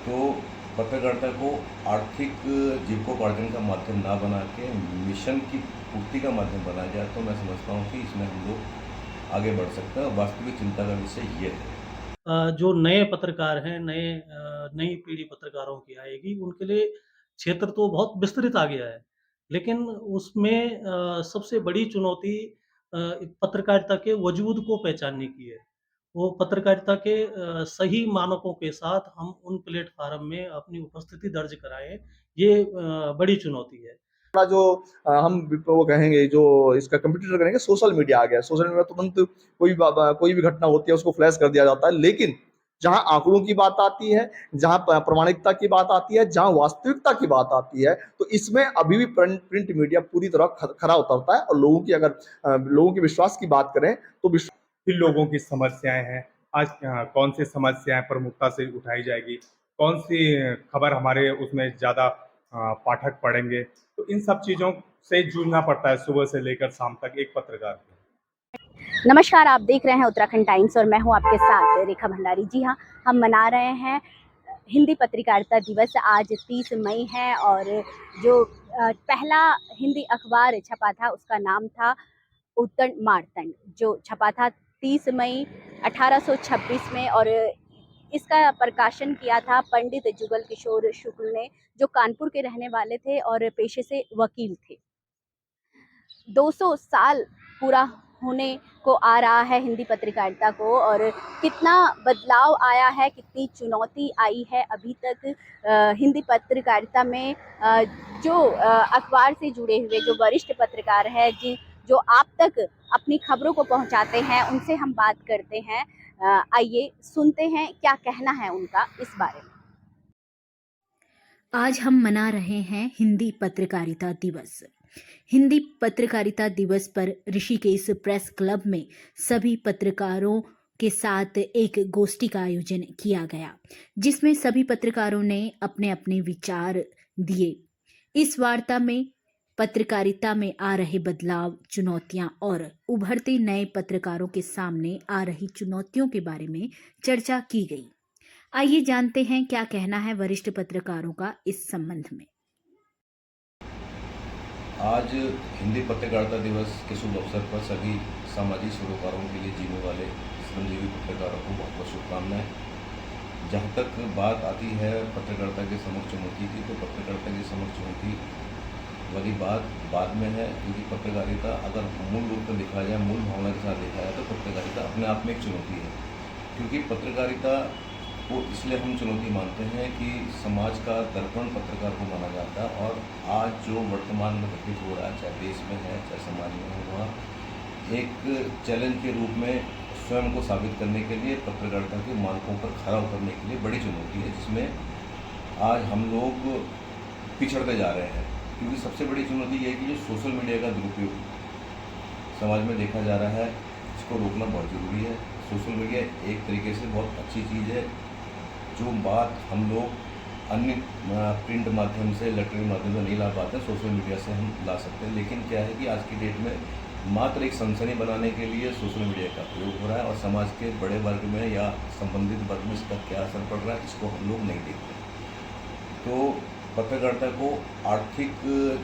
तो पत्रकारिता को आर्थिक जीविकोपार्जन का माध्यम ना बना के मिशन की पूर्ति का माध्यम बनाया जाए, तो मैं समझता हूँ कि इसमें हम लोग आगे बढ़ सकते हैं और वास्तविक चिंता का विषय ये है। जो नए पत्रकार हैं, नई पीढ़ी पत्रकारों की आएगी, उनके लिए क्षेत्र तो बहुत विस्तृत आ गया है। लेकिन उसमें सबसे बड़ी चुनौती पत्रकारिता के वजूद को पहचानने की है। वो पत्रकारिता के सही मानकों के साथ हम उन प्लेटफ़ॉर्म में अपनी उपस्थिति दर्ज कराएँ, ये बड़ी चुनौती है। अपना जो हम वो कहेंगे जो इसका कंप्यूटर करेंगे सोशल मीडिया आ गया है। सोशल मीडिया में तुरंत कोई भी घटना होती है उसको फ्लैश कर दिया जाता है। लेकिन जहाँ आंकड़ों की बात आती है, जहाँ प्रामाणिकता की बात आती है, जहाँ वास्तविकता की बात आती है, तो इसमें अभी भी प्रिंट मीडिया पूरी तरह खरा उतरता है। और लोगों के विश्वास की बात करें तो फिर लोगों की समस्याएं हैं। आज कौन सी समस्याएं प्रमुखता से उठाई जाएगी, कौन सी खबर हमारे उसमें ज़्यादा पाठक पढ़ेंगे, तो इन सब चीज़ों से जूझना पड़ता है सुबह से लेकर शाम तक एक पत्रकार को। नमस्कार, आप देख रहे हैं उत्तराखंड टाइम्स और मैं हूं आपके साथ रेखा भंडारी। जी हाँ, हम मना रहे हैं हिंदी पत्रकारिता दिवस। आज 30 मई है और जो पहला हिंदी अखबार छपा था उसका नाम था उत्तण मार्तंड, जो छपा था 30 मई 1826 में। और इसका प्रकाशन किया था पंडित जुगल किशोर शुक्ल ने, जो कानपुर के रहने वाले थे और पेशे से वकील थे। 200 साल पूरा होने को आ रहा है हिंदी पत्रकारिता को, और कितना बदलाव आया है, कितनी चुनौती आई है अभी तक हिंदी पत्रकारिता में। जो अखबार से जुड़े हुए जो वरिष्ठ पत्रकार हैं, जो आप तक अपनी खबरों को पहुंचाते हैं, उनसे हम बात करते हैं। आइए सुनते हैं क्या कहना है उनका इस बारे में। आज हम मना रहे हैं हिंदी पत्रकारिता दिवस। हिंदी पत्रकारिता दिवस पर ऋषिकेश प्रेस क्लब में सभी पत्रकारों के साथ एक गोष्ठी का आयोजन किया गया, जिसमें सभी पत्रकारों ने अपने अपने विचार दिए। इस वार्ता में पत्रकारिता में आ रहे बदलाव, चुनौतियां और उभरते नए पत्रकारों के सामने आ रही चुनौतियों के बारे में चर्चा की गई। आइए जानते हैं क्या कहना है वरिष्ठ पत्रकारों का इस संबंध में। आज हिंदी पत्रकारिता दिवस के शुभ अवसर पर सभी सामाजिक सरोकारों के लिए जीने वाले श्रमजीवी पत्रकारों को बहुत बहुत शुभकामनाएं। जहाँ तक बात आती है पत्रकारिता के समक्ष चुनौती की, तो पत्रकारिता की समक्ष चुनौती वाली बात बाद में है, क्योंकि पत्रकारिता अगर मूल रूप में देखा जाए, मूल भावना के साथ देखा जाए, तो पत्रकारिता अपने आप में एक चुनौती है। क्योंकि पत्रकारिता को इसलिए हम चुनौती मानते हैं कि समाज का दर्पण पत्रकार को माना जाता है, और आज जो वर्तमान में घटित हो रहा है, चाहे देश में है चाहे समाज में है, वह एक चैलेंज के रूप में स्वयं को साबित करने के लिए पत्रकारिता के मानकों पर खरा उतरने के लिए बड़ी चुनौती है, जिसमें आज हम लोग पिछड़ते जा रहे हैं। क्योंकि सबसे बड़ी चुनौती ये है कि जो सोशल मीडिया का दुरुपयोग समाज में देखा जा रहा है, इसको रोकना बहुत ज़रूरी है। सोशल मीडिया एक तरीके से बहुत अच्छी चीज़ है। जो बात हम लोग अन्य प्रिंट माध्यम से, इलेक्ट्रॉनिक माध्यम से नहीं ला पाते, सोशल मीडिया से हम ला सकते हैं। लेकिन क्या है कि आज की डेट में मात्र एक सनसनी बनाने के लिए सोशल मीडिया का प्रयोग हो रहा है, और समाज के बड़े वर्ग में या संबंधित वर्ग में इसका क्या असर पड़ रहा है, इसको हम लोग नहीं देखते। तो पत्रकारिता को आर्थिक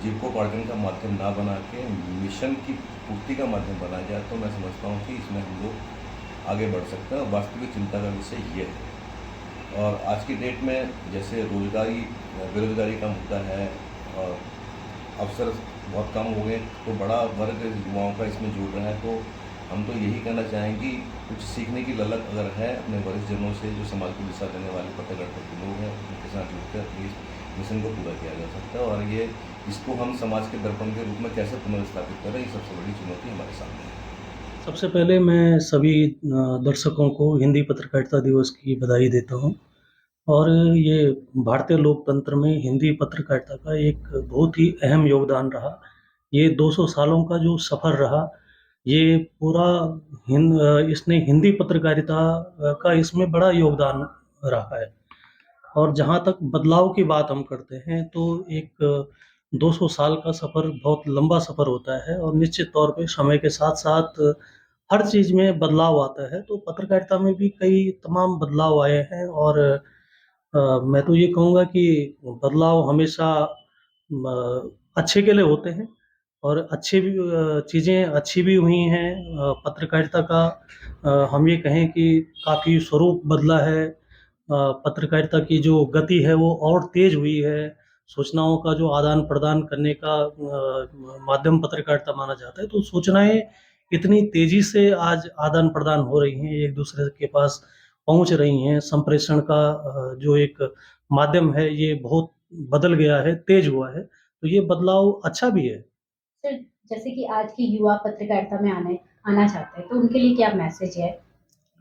जीविकोपार्जन का माध्यम ना बना के मिशन की पूर्ति का माध्यम बनाया जाए, तो मैं समझता हूँ कि इसमें हम लोग आगे बढ़ सकते हैं और वास्तविक चिंता का विषय ये है। और आज की डेट में जैसे बेरोजगारी का मुद्दा है और अवसर बहुत कम हो गए, तो बड़ा वर्ग युवाओं का इसमें जुड़ रहा है। तो हम तो यही कहना चाहेंगे, कुछ सीखने की ललक अगर है अपने वरिष्ठ जनों से, जो समाज को दिशा देने वाले पत्रकारिता के लोग हैं, उनके साथ जुड़कर इस मिशन को पूरा किया जा सकता है। और ये इसको हम समाज के दर्पण के रूप में कैसे पुनर्स्थापित करें, ये सबसे बड़ी चुनौती हमारे सामने है। सबसे पहले मैं सभी दर्शकों को हिंदी पत्रकारिता दिवस की बधाई देता हूँ। और ये भारतीय लोकतंत्र में हिंदी पत्रकारिता का एक बहुत ही अहम योगदान रहा। ये 200 सालों का जो सफ़र रहा, ये पूरा इसने हिंदी पत्रकारिता का इसमें बड़ा योगदान रहा है। और जहाँ तक बदलाव की बात हम करते हैं, तो एक 200 साल का सफ़र बहुत लंबा सफ़र होता है, और निश्चित तौर पे समय के साथ-साथ हर चीज़ में बदलाव आता है। तो पत्रकारिता में भी कई तमाम बदलाव आए हैं, और मैं तो ये कहूँगा कि बदलाव हमेशा अच्छे के लिए होते हैं और अच्छी भी चीज़ें अच्छी भी हुई हैं। पत्रकारिता का हम ये कहें कि काफ़ी स्वरूप बदला है। पत्रकारिता की जो गति है वो और तेज़ हुई है। सूचनाओं का जो आदान-प्रदान करने का माध्यम पत्रकारिता माना जाता है, तो सूचनाएँ इतनी तेज़ी से आज आदान-प्रदान हो रही हैं, एक-दूसरे के पास पहुँच रही हैं। संप्रेषण का जो एक माध्यम है, ये बहुत बदल गया है, तेज़ हुआ है, तो ये बदलाव अच्छा भी है। सर, जैसे कि आज के युवा पत्रकारिता में आना चाहते हैं, तो उनके लिए क्या मैसेज है?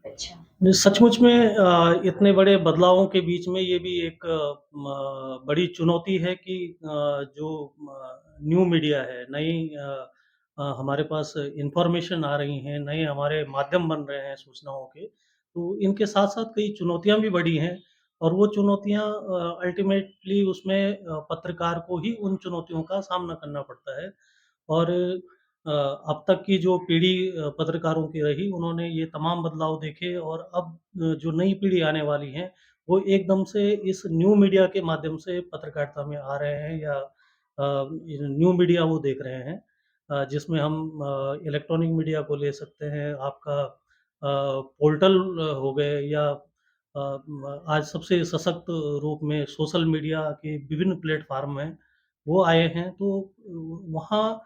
अच्छा। सचमुच में इतने बड़े बदलावों के बीच में ये भी एक बड़ी चुनौती है कि जो न्यू मीडिया है, नई हमारे पास इन्फॉर्मेशन आ रही हैं, नए हमारे माध्यम बन रहे हैं सूचनाओं के, तो इनके साथ-साथ कई चुनौतियाँ भी बढ़ी हैं और वो चुनौतियाँ अल्टीमेटली उसमें पत्रकार को ही उन चुनौतियों का सामना करना पड़ता है और अब तक की जो पीढ़ी पत्रकारों की रही, उन्होंने ये तमाम बदलाव देखे और अब जो नई पीढ़ी आने वाली है, वो एकदम से इस न्यू मीडिया के माध्यम से पत्रकारिता में आ रहे हैं या ये न्यू मीडिया वो देख रहे हैं। जिसमें हम इलेक्ट्रॉनिक मीडिया को ले सकते हैं, आपका पोर्टल हो गए या आज सबसे सशक्त रूप में सोशल मीडिया के विभिन्न प्लेटफ़ॉर्म हैं, वो आए हैं। तो वहाँ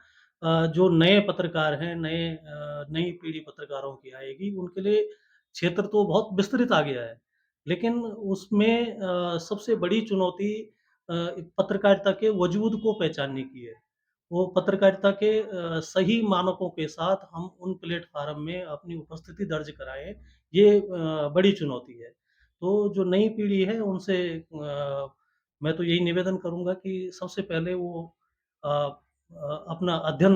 जो नए पत्रकार हैं, नई पीढ़ी पत्रकारों की आएगी, उनके लिए क्षेत्र तो बहुत विस्तृत आ गया है। लेकिन उसमें सबसे बड़ी चुनौती पत्रकारिता के वजूद को पहचानने की है। वो पत्रकारिता के सही मानकों के साथ हम उन प्लेटफ़ॉर्म में अपनी उपस्थिति दर्ज कराएँ, ये बड़ी चुनौती है। तो जो नई पीढ़ी है उनसे मैं तो यही निवेदन करूँगा कि सबसे पहले वो अपना अध्ययन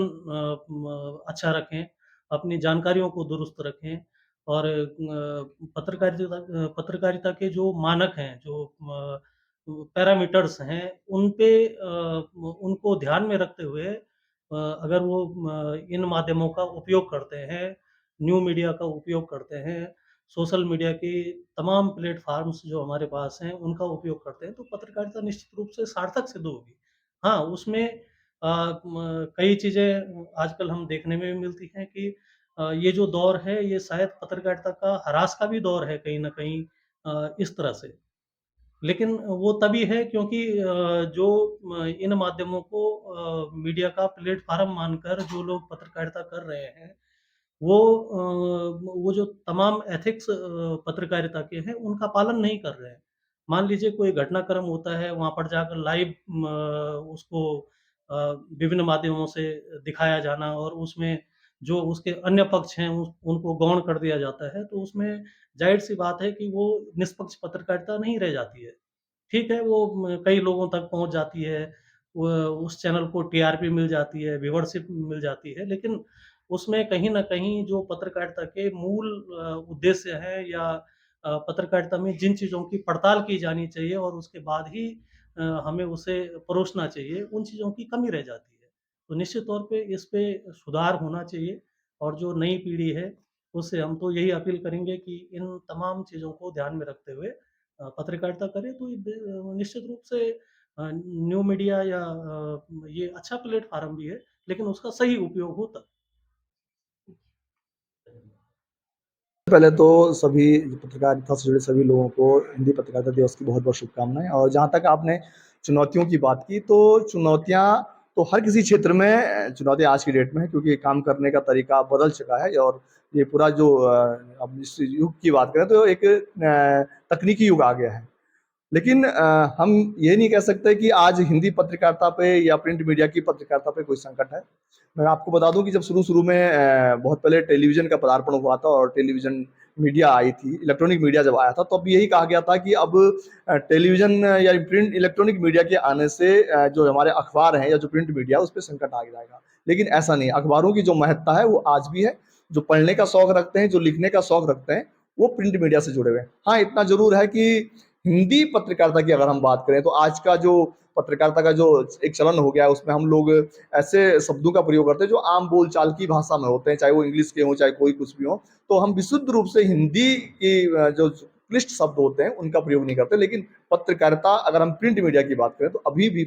अच्छा रखें, अपनी जानकारियों को दुरुस्त रखें और पत्रकारिता के जो मानक हैं, जो पैरामीटर्स हैं, उन पे उनको ध्यान में रखते हुए अगर वो इन माध्यमों का उपयोग करते हैं, न्यू मीडिया का उपयोग करते हैं, सोशल मीडिया के तमाम प्लेटफ़ॉर्म्स जो हमारे पास हैं, उनका उपयोग करते हैं, तो पत्रकारिता निश्चित रूप से सार्थक सिद्ध होगी। हाँ, उसमें कई चीज़ें आजकल हम देखने में भी मिलती हैं कि ये जो दौर है, ये शायद पत्रकारिता का ह्रास का भी दौर है कहीं न कहीं इस तरह से। लेकिन वो तभी है क्योंकि जो इन माध्यमों को मीडिया का प्लेटफ़ॉर्म मानकर जो लोग पत्रकारिता कर रहे हैं, वो जो तमाम एथिक्स पत्रकारिता के हैं, उनका पालन नहीं कर रहे हैं। मान लीजिए कोई घटनाक्रम होता है, वहाँ पर जाकर लाइव उसको अ, विभिन्न माध्यमों से दिखाया जाना और उसमें जो उसके अन्य पक्ष हैं, उनको गौण कर दिया जाता है, तो उसमें ज़ाहिर-सी बात है कि वो निष्पक्ष पत्रकारिता नहीं रह जाती है। ठीक है, वो कई लोगों तक पहुँच जाती है, व उस चैनल को टीआरपी मिल जाती है, व्यूवरशिप मिल जाती है, लेकिन उसमें कहीं न कहीं जो पत्रकारिता के मूल उद्देश्य हैं या पत्रकारिता में जिन चीज़ों की पड़ताल की जानी चाहिए और उसके बाद ही हमें उसे परोसना चाहिए, उन चीज़ों की कमी रह जाती है। तो निश्चित तौर पे इस पे सुधार होना चाहिए और जो नई पीढ़ी है, उससे हम तो यही अपील करेंगे कि इन तमाम चीज़ों को ध्यान में रखते हुए पत्रकारिता करें तो ये निश्चित रूप से न्यू मीडिया या ये अच्छा प्लेटफ़ॉर्म भी है, लेकिन उसका सही उपयोग हो तब। पहले तो सभी पत्रकारिता से जुड़े सभी लोगों को हिंदी पत्रकारिता दिवस की बहुत-बहुत शुभकामनाएँ। और जहाँ तक आपने चुनौतियों की बात की, तो चुनौतियाँ तो हर किसी क्षेत्र में चुनौतियाँ आज की डेट में है, क्योंकि काम करने का तरीका बदल चुका है और ये पूरा जो अब इस युग की बात करें तो एक तकनीकी युग आ गया है। लेकिन हम ये नहीं कह सकते कि आज हिंदी पत्रकारिता पे या प्रिंट मीडिया की पत्रकारिता पे कोई संकट है। मैं आपको बता दूं कि जब शुरू-शुरू में बहुत पहले टेलीविज़न का पदार्पण हुआ था और टेलीविज़न मीडिया आई थी, इलेक्ट्रॉनिक मीडिया जब आया था, तो अब यही कहा गया था कि अब टेलीविज़न या प्रिंट इलेक्ट्रॉनिक मीडिया के आने से जो हमारे अखबार हैं या जो प्रिंट मीडिया है, उस पे संकट आ जाएगा। लेकिन ऐसा नहीं है, अखबारों की जो महत्ता है, वो आज भी है। जो पढ़ने का शौक रखते हैं, जो लिखने का शौक रखते हैं, वो प्रिंट मीडिया से जुड़े हुए हैं। हाँ, इतना ज़रूर है कि हिंदी पत्रकारिता की अगर हम बात करें तो आज का जो पत्रकारिता का जो एक चलन हो गया है, उसमें हम लोग ऐसे शब्दों का प्रयोग करते हैं जो आम बोलचाल की भाषा में होते हैं, चाहे वो इंग्लिश के हों, चाहे कोई कुछ भी हो। तो हम विशुद्ध रूप से हिंदी की जो क्लिष्ट शब्द होते हैं उनका प्रयोग नहीं करते। लेकिन पत्रकारिता, अगर हम प्रिंट मीडिया की बात करें तो अभी भी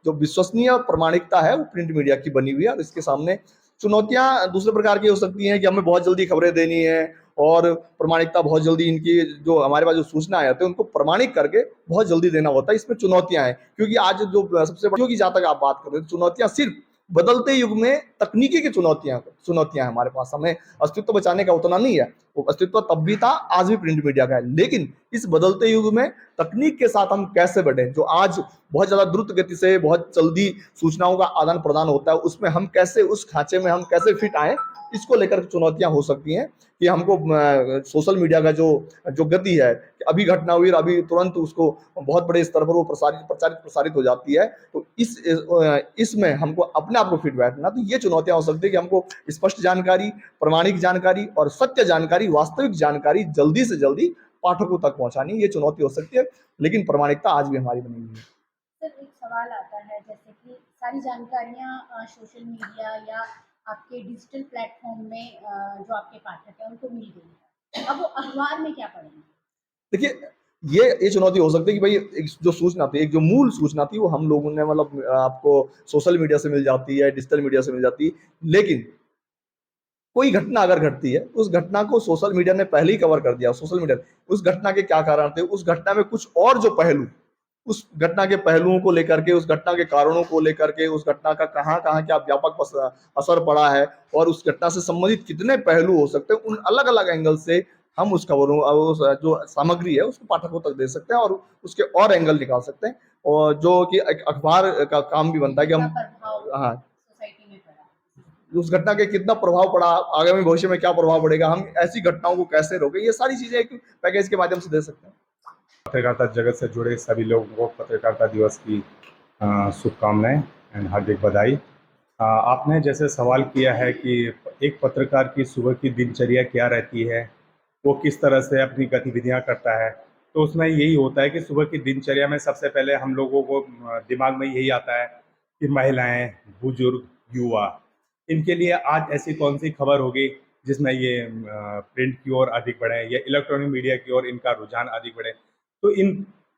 जो विश्वसनीय और प्रामाणिकता है वो प्रिंट मीडिया की बनी हुई है। और इसके सामने चुनौतियां दूसरे प्रकार की हो सकती हैं कि हमें बहुत जल्दी खबरें देनी है और प्रामाणिकता बहुत जल्दी, इनकी जो हमारे पास जो सूचनाएं आती है उनको प्रमाणित करके बहुत जल्दी देना होता है। इसमें चुनौतियां हैं, क्योंकि आज जो सबसे बड़ी की जहां तक आप बात कर रहे हैं, चुनौतियां सिर्फ बदलते युग में तकनीकी की चुनौतियां हैं हमारे पास। हमें अस्तित्व बचाने का उतना नहीं है, वो अस्तित्व तब भी था, आज भी प्रिंट मीडिया का है। लेकिन इस बदलते युग में तकनीक के साथ हम कैसे बढ़े, जो आज बहुत ज्यादा द्रुत गति से बहुत जल्दी सूचनाओं का आदान प्रदान होता है, उसमें हम कैसे, उस खांचे में हम कैसे फिट आए, इसको लेकर चुनौतियां हो सकती हैं। कि हमको सोशल मीडिया का जो गति है, अभी घटना हुई और अभी तुरंत उसको बहुत बड़े स्तर पर वो प्रसारित हो जाती है। तो इसमें हमको अपने आप को फिट बैठना, तो ये चुनौतियां हो सकती है कि हमको स्पष्ट जानकारी, प्रामाणिक जानकारी और सत्य जानकारी, वास्तविक जानकारी जल्दी से जल्दी पाठकों तक पहुंचानी, ये चुनौती हो सकती है। लेकिन प्रामाणिकता आज भी हमारी बनी हुई है। सर, एक सवाल आता है, जैसे कि सारी जानकारियाँ सोशल मीडिया या आपके डिजिटल प्लेटफॉर्म में जो आपके पाठक हैं उनको मिल गई है, अब वो अखबार में क्या पढ़ेंगे? देखिए, ये चुनौती हो सकती है कि भाई एक जो सूचना थी, एक जो मूल सूचना थी, वो हम लोगों ने मतलब आपको सोशल मीडिया से मिल जाती है, डिजिटल मीडिया से मिल जाती है। लेकिन कोई घटना अगर घटती है, उस घटना को सोशल मीडिया ने पहले ही कवर कर दिया। सोशल मीडिया उस घटना के क्या कारण थे, उस घटना में कुछ और जो पहलू, उस घटना के पहलुओं को लेकर के, उस घटना के कारणों को लेकर के, उस घटना का कहाँ-कहाँ क्या व्यापक असर पड़ा है और उस घटना से संबंधित कितने पहलू हो सकते हैं, उन अलग-अलग एंगल से हम उस खबरों, उस जो सामग्री है उसको पाठकों तक दे सकते हैं और उसके और एंगल निकाल सकते हैं। और जो कि एक अखबार का काम भी बनता है कि हम, हाँ, सोसाइटी में पड़ा उस घटना के कितना प्रभाव पड़ा, आगामी भविष्य में क्या प्रभाव पड़ेगा, हम ऐसी घटनाओं को कैसे रोकें, ये सारी चीजें एक पैकेज के माध्यम से दे सकते हैं। पत्रकारिता जगत से जुड़े सभी लोगों को पत्रकारिता दिवस की शुभकामनाएं एंड हार्दिक बधाई। आपने जैसे सवाल किया है कि एक पत्रकार की सुबह की दिनचर्या क्या रहती है, वो किस तरह से अपनी गतिविधियां करता है, तो उसमें यही होता है कि सुबह की दिनचर्या में सबसे पहले हम लोगों को दिमाग में यही आता है कि महिलाएं, बुजुर्ग, युवा, इनके लिए आज ऐसी कौन सी खबर होगी जिसमें ये प्रिंट की ओर अधिक बढ़े या इलेक्ट्रॉनिक मीडिया की ओर इनका रुझान अधिक बढ़े। तो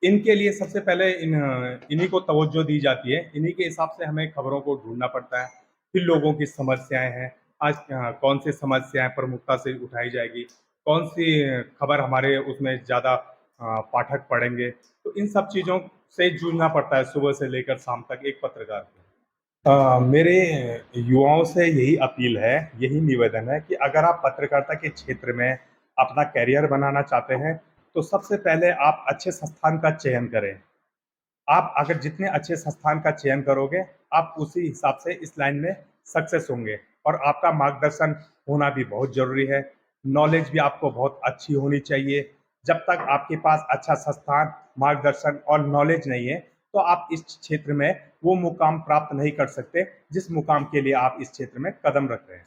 इनके लिए सबसे पहले इन्हीं को तवज्जो दी जाती है, इन्हीं के हिसाब से हमें खबरों को ढूंढना पड़ता है। फिर लोगों की समस्याएं हैं, आज कौन सी समस्याएं प्रमुखता से उठाई जाएगी, कौन सी खबर हमारे उसमें ज़्यादा पाठक पढ़ेंगे, तो इन सब चीज़ों से जूझना पड़ता है सुबह से लेकर शाम तक एक पत्रकार को। मेरे युवाओं से यही अपील है, यही निवेदन है कि अगर आप पत्रकारिता के क्षेत्र में अपना करियर बनाना चाहते हैं, तो सबसे पहले आप अच्छे संस्थान का चयन करें। आप अगर जितने अच्छे संस्थान का चयन करोगे, आप उसी हिसाब से इस लाइन में सक्सेस होंगे। और आपका मार्गदर्शन होना भी बहुत ज़रूरी है, नॉलेज भी आपको बहुत अच्छी होनी चाहिए। जब तक आपके पास अच्छा संस्थान, मार्गदर्शन और नॉलेज नहीं है, तो आप इस क्षेत्र में वो मुकाम प्राप्त नहीं कर सकते जिस मुकाम के लिए आप इस क्षेत्र में कदम रख रहे हैं।